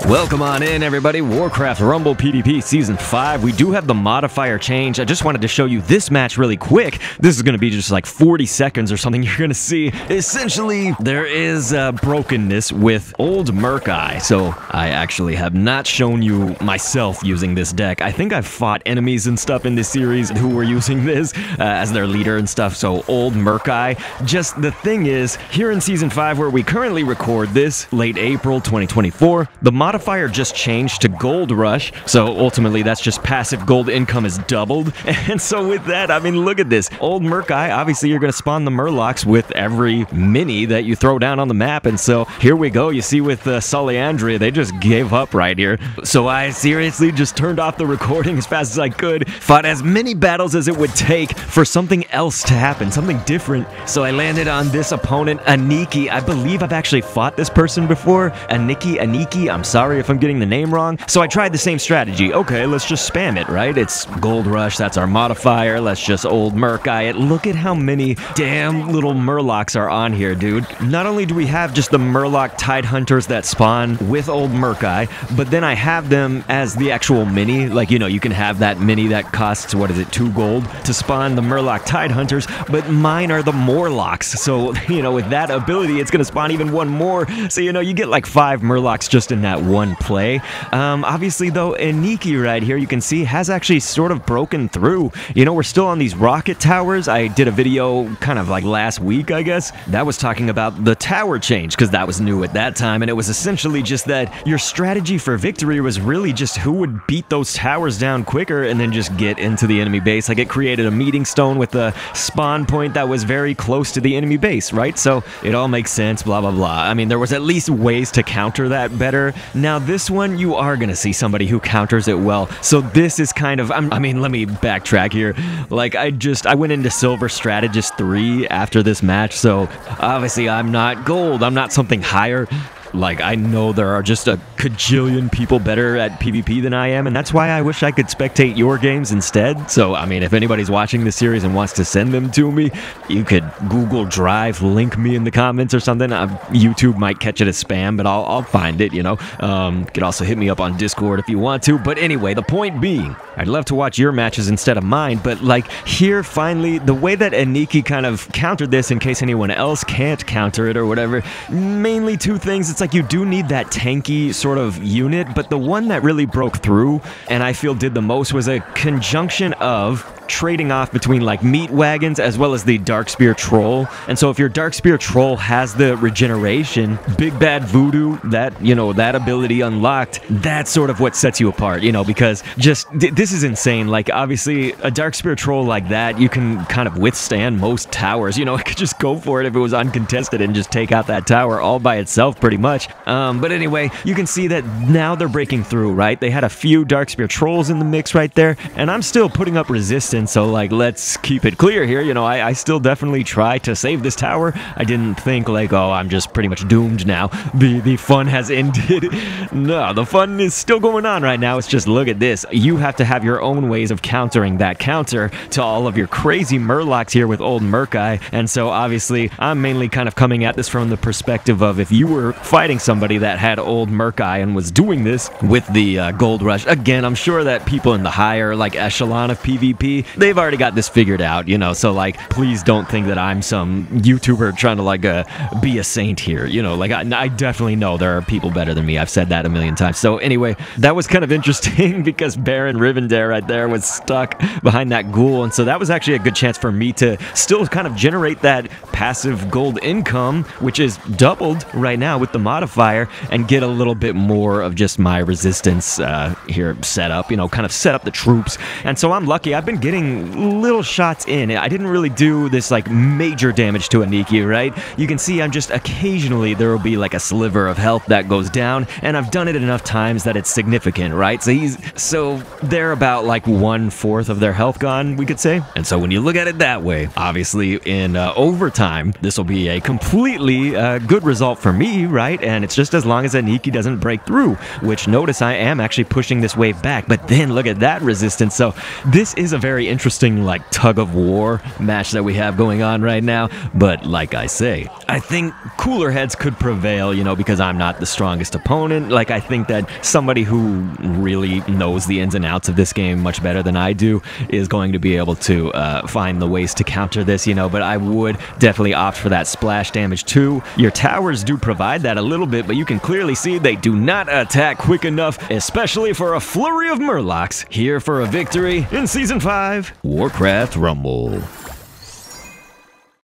Welcome on in, everybody. Warcraft Rumble PvP Season 5. We do have the modifier change. I just wanted to show you this match really quick. This is going to be just like 40 seconds or something. You're going to see, essentially, there is brokenness with Old Murk Eye. So I actually have not shown you myself using this deck. I think I've fought enemies and stuff in this series who were using this as their leader and stuff. So Old Murk Eye. Just the thing is, here in Season 5, where we currently record this, late April 2024, the modifier just changed to Gold Rush, so ultimately that's just passive gold income is doubled. And so with that, I mean, look at this. Old Murk Eye, obviously you're going to spawn the Murlocs with every mini that you throw down on the map, and so here we go. You see with Andrea, they just gave up right here. So I seriously just turned off the recording as fast as I could, fought as many battles as it would take for something else to happen, something different. So I landed on this opponent, Aniki. I believe I've actually fought this person before. Aniki, I'm sorry if I'm getting the name wrong. So I tried the same strategy. Okay, let's just spam it, right? It's Gold Rush, that's our modifier. Let's just Old Murk Eye it. Look at how many damn little Murlocs are on here, dude. Not only do we have just the Murloc Tide Hunters that spawn with Old Murk Eye, but then I have them as the actual mini. Like, you know, you can have that mini that costs, what is it, 2 gold to spawn the Murloc Tide Hunters, but mine are the Morlocks. So, you know, with that ability, it's gonna spawn even one more. So, you know, you get like 5 Murlocs just in that one play. Obviously though, Aniki right here, you can see, has actually sort of broken through. You know, we're still on these rocket towers. I did a video kind of like last week, I guess, that was talking about the tower change, because that was new at that time, and it was essentially just that your strategy for victory was really just who would beat those towers down quicker and then just get into the enemy base. Like, it created a meeting stone with a spawn point that was very close to the enemy base, right? So it all makes sense, blah blah blah. I mean, there was at least ways to counter that better. Now this one, you are gonna see somebody who counters it well. So this is kind of, I mean, let me backtrack here. Like, I went into Silver Strategist 3 after this match, so obviously I'm not gold, I'm not something higher. Like, I know there are just a cajillion people better at PvP than I am, and that's why I wish I could spectate your games instead. So, I mean, if anybody's watching this series and wants to send them to me, you could Google Drive, link me in the comments or something. YouTube might catch it as spam, but I'll find it, you know. You could also hit me up on Discord if you want to. But anyway, the point being, I'd love to watch your matches instead of mine, but like, here, finally, the way that Aniki kind of countered this, in case anyone else can't counter it or whatever, mainly 2 things. It's like, you do need that tanky sort of unit, but the one that really broke through, and I feel did the most, was a conjunction of trading off between like meat wagons as well as the Darkspear Troll. And so if your Darkspear Troll has the regeneration, Big Bad Voodoo, that, you know, that ability unlocked, that's sort of what sets you apart, you know, because just, this is insane. Like, obviously, a Darkspear Troll like that, you can kind of withstand most towers, you know. It could just go for it if it was uncontested and just take out that tower all by itself, pretty much. But anyway, you can see that now they're breaking through, right? They had a few Darkspear Trolls in the mix right there, and I'm still putting up resistance. So, like, let's keep it clear here. You know, I still definitely try to save this tower. I didn't think, like, oh, I'm just pretty much doomed now. The fun has ended. No, the fun is still going on right now. It's just, look at this. You have to have your own ways of countering that counter to all of your crazy Murlocs here with Old Murk Eye. And so, obviously, I'm mainly kind of coming at this from the perspective of, if you were fighting somebody that had Old Murk Eye and was doing this with the Gold Rush, again, I'm sure that people in the higher, like, echelon of PvP, they've already got this figured out, you know. So, like, please don't think that I'm some YouTuber trying to, like, be a saint here, you know. Like, I definitely know there are people better than me. I've said that a million times. So anyway, that was kind of interesting because Baron Rivendare right there was stuck behind that ghoul, and so that was actually a good chance for me to still kind of generate that passive gold income, which is doubled right now with the modifier, and get a little bit more of just my resistance here set up, you know, kind of set up the troops. And so I'm lucky. I've been getting little shots in. I didn't really do this like major damage to Aniki, right? You can see I'm just occasionally, there will be like a sliver of health that goes down, and I've done it enough times that it's significant, right? So they're about like 1/4 of their health gone, we could say. And so when you look at it that way, obviously in overtime, this will be a completely good result for me, right? And it's just as long as Aniki doesn't break through, which, notice I am actually pushing this wave back, but then look at that resistance. So this is a very very interesting, like, tug-of-war match that we have going on right now. But like I say, I think cooler heads could prevail, you know, because I'm not the strongest opponent. Like, I think that somebody who really knows the ins and outs of this game much better than I do is going to be able to find the ways to counter this, you know, but I would definitely opt for that splash damage too. Your towers do provide that a little bit, but you can clearly see they do not attack quick enough, especially for a flurry of Murlocs. Here for a victory in Season 5, Warcraft Rumble.